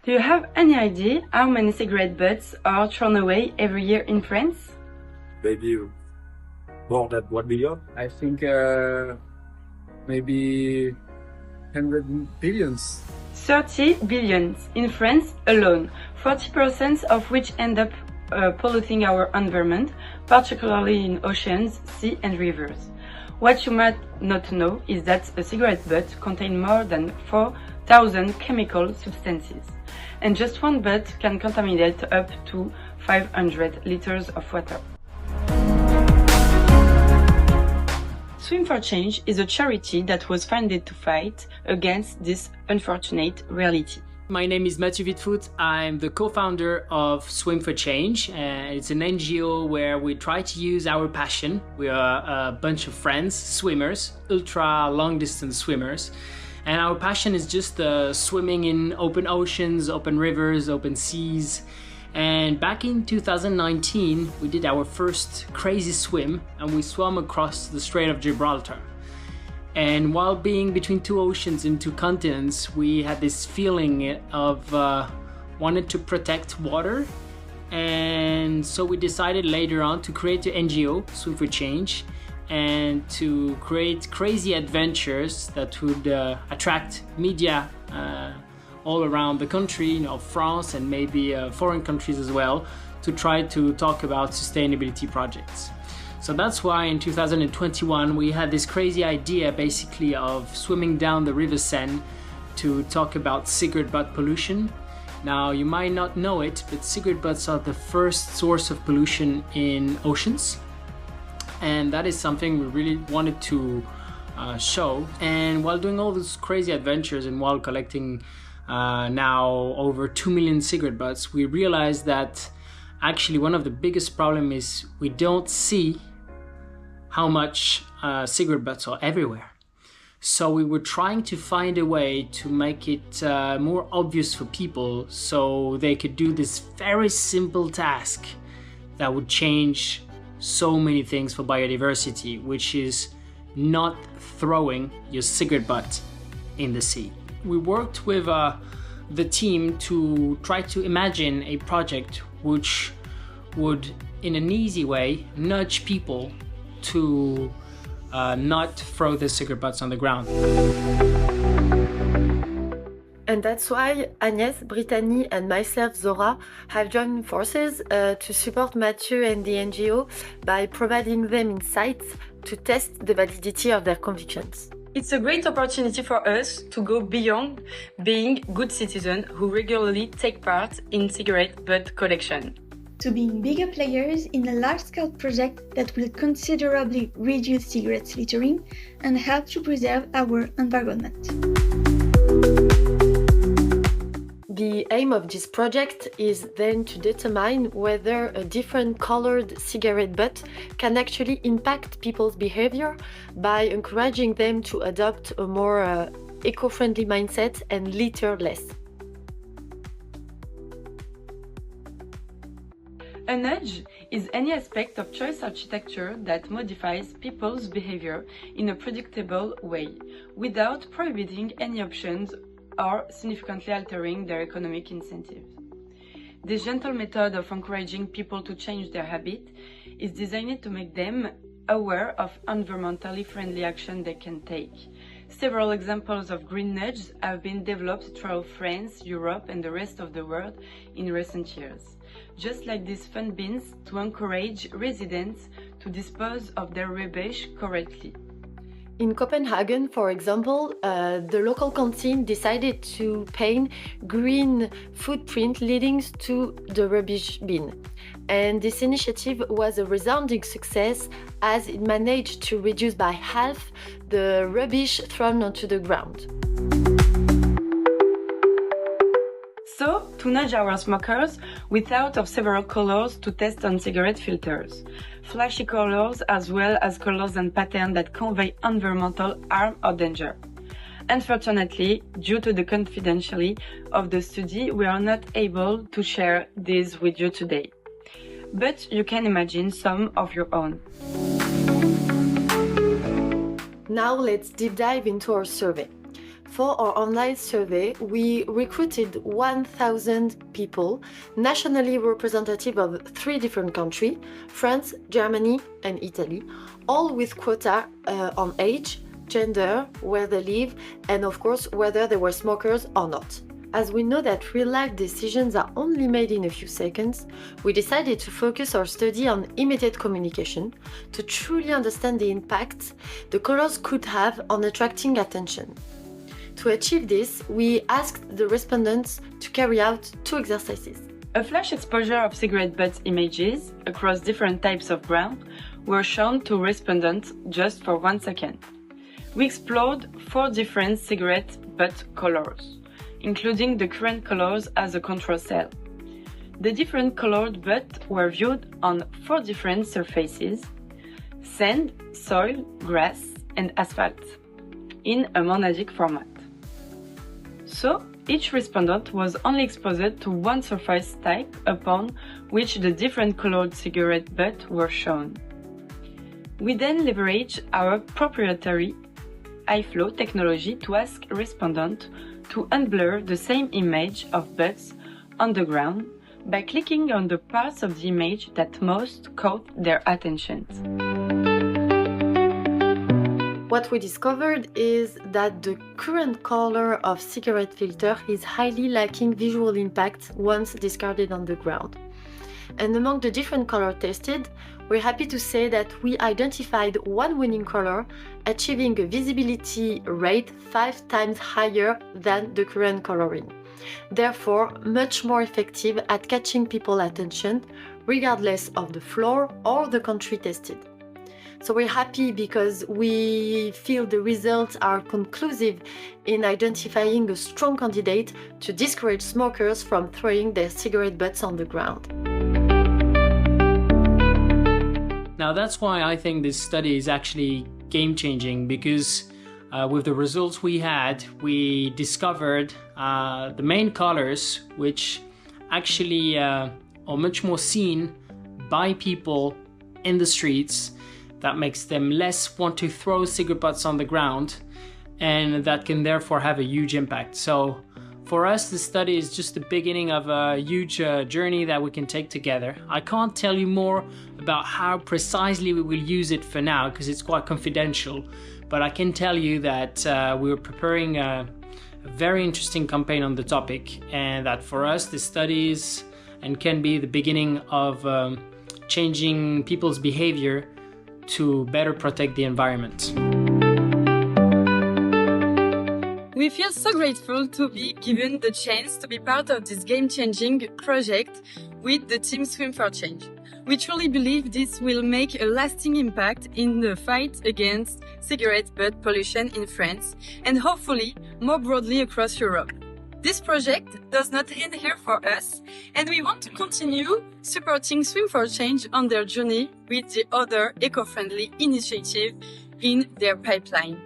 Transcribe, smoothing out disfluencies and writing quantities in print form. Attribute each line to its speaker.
Speaker 1: Do you have any idea how many cigarette butts are thrown away every year in France?
Speaker 2: Maybe more than 1 million.
Speaker 3: I think maybe 100 billions.
Speaker 1: 30 billions in France alone, 40% of which end up polluting our environment, particularly in oceans, sea and rivers. What you might not know is that a cigarette butt contains more than 4,000 chemical substances, and just one butt can contaminate up to 500 liters of water. Swim for Change is a charity that was founded to fight against this unfortunate reality.
Speaker 4: My name is Mathieu Wittfoot. I'm the co-founder of Swim for Change. It's an NGO where we try to use our passion. We are a bunch of friends, swimmers, ultra long distance swimmers. And our passion is just swimming in open oceans, open rivers, open seas. And back in 2019, we did our first crazy swim and we swam across the Strait of Gibraltar. And while being between two oceans and two continents, we had this feeling of wanting to protect water. And so we decided later on to create an NGO, Swim for Change, and to create crazy adventures that would attract media all around the country, France and maybe foreign countries as well, to try to talk about sustainability projects. So that's why in 2021 we had this crazy idea basically of swimming down the River Seine to talk about cigarette butt pollution. Now you might not know it, but cigarette butts are the first source of pollution in oceans. And that is something we really wanted to show. And while doing all those crazy adventures and while collecting now over 2 million cigarette butts, we realized that actually one of the biggest problems is we don't see how much cigarette butts are everywhere. So we were trying to find a way to make it more obvious for people so they could do this very simple task that would change so many things for biodiversity, which is not throwing your cigarette butt in the sea. We worked with the team to try to imagine a project which would, in an easy way, nudge people to not throw the cigarette butts on the ground.
Speaker 5: And that's why Agnès, Brittany and myself, Zora, have joined forces to support Mathieu and the NGO by providing them insights to test the validity of their convictions.
Speaker 1: It's a great opportunity for us to go beyond being good citizens who regularly take part in cigarette butt collection,
Speaker 6: to being bigger players in a large-scale project that will considerably reduce cigarette littering and help to preserve our environment.
Speaker 5: The aim of this project is then to determine whether a different colored cigarette butt can actually impact people's behavior by encouraging them to adopt a more eco-friendly mindset and litter less.
Speaker 1: A nudge is any aspect of choice architecture that modifies people's behavior in a predictable way, without prohibiting any options or significantly altering their economic incentives. This gentle method of encouraging people to change their habit is designed to make them aware of environmentally friendly action they can take. Several examples of green nudges have been developed throughout France, Europe and the rest of the world in recent years. Just like these fun bins to encourage residents to dispose of their rubbish correctly.
Speaker 5: In Copenhagen, for example, the local canteen decided to paint green footprint leading to the rubbish bin. And this initiative was a resounding success as it managed to reduce by half the rubbish thrown onto the ground.
Speaker 1: So, to nudge our smokers, we thought of several colors to test on cigarette filters. Flashy colors as well as colors and patterns that convey environmental harm or danger. Unfortunately, due to the confidentiality of the study, we are not able to share these with you today. But you can imagine some of your own.
Speaker 5: Now let's deep dive into our survey. For our online survey, we recruited 1,000 people, nationally representative of 3 different countries, France, Germany and Italy, all with quota on age, gender, where they live, and of course whether they were smokers or not. As we know that real-life decisions are only made in a few seconds, we decided to focus our study on immediate communication to truly understand the impact the colors could have on attracting attention. To achieve this, we asked the respondents to carry out 2 exercises.
Speaker 1: A flash exposure of cigarette butt images across different types of ground were shown to respondents just for 1 second. We explored 4 different cigarette butt colors, including the current colors as a control cell. The different colored butts were viewed on 4 different surfaces: sand, soil, grass, and asphalt, in a monadic format. So, each respondent was only exposed to 1 surface type upon which the different colored cigarette butts were shown. We then leveraged our proprietary high-flow technology to ask respondents to unblur the same image of butts on the ground by clicking on the parts of the image that most caught their attention.
Speaker 5: What we discovered is that the current color of cigarette filter is highly lacking visual impact once discarded on the ground. And among the different colors tested, we're happy to say that we identified 1 winning color, achieving a visibility rate 5 times higher than the current coloring. Therefore, much more effective at catching people's attention, regardless of the floor or the country tested. So we're happy because we feel the results are conclusive in identifying a strong candidate to discourage smokers from throwing their cigarette butts on the ground.
Speaker 4: Now that's why I think this study is actually game-changing, because with the results we had, we discovered the main colors which actually are much more seen by people in the streets. That makes them less want to throw cigarette butts on the ground, and that can therefore have a huge impact. So for us, this study is just the beginning of a huge journey that we can take together. I can't tell you more about how precisely we will use it for now, because it's quite confidential, but I can tell you that we're preparing a very interesting campaign on the topic, and that for us, this study is and can be the beginning of changing people's behavior to better protect the environment.
Speaker 1: We feel so grateful to be given the chance to be part of this game-changing project with the team Swim for Change. We truly believe this will make a lasting impact in the fight against cigarette butt pollution in France and hopefully more broadly across Europe. This project does not end here for us, and we want to continue supporting Swim for Change on their journey with the other eco-friendly initiatives in their pipeline.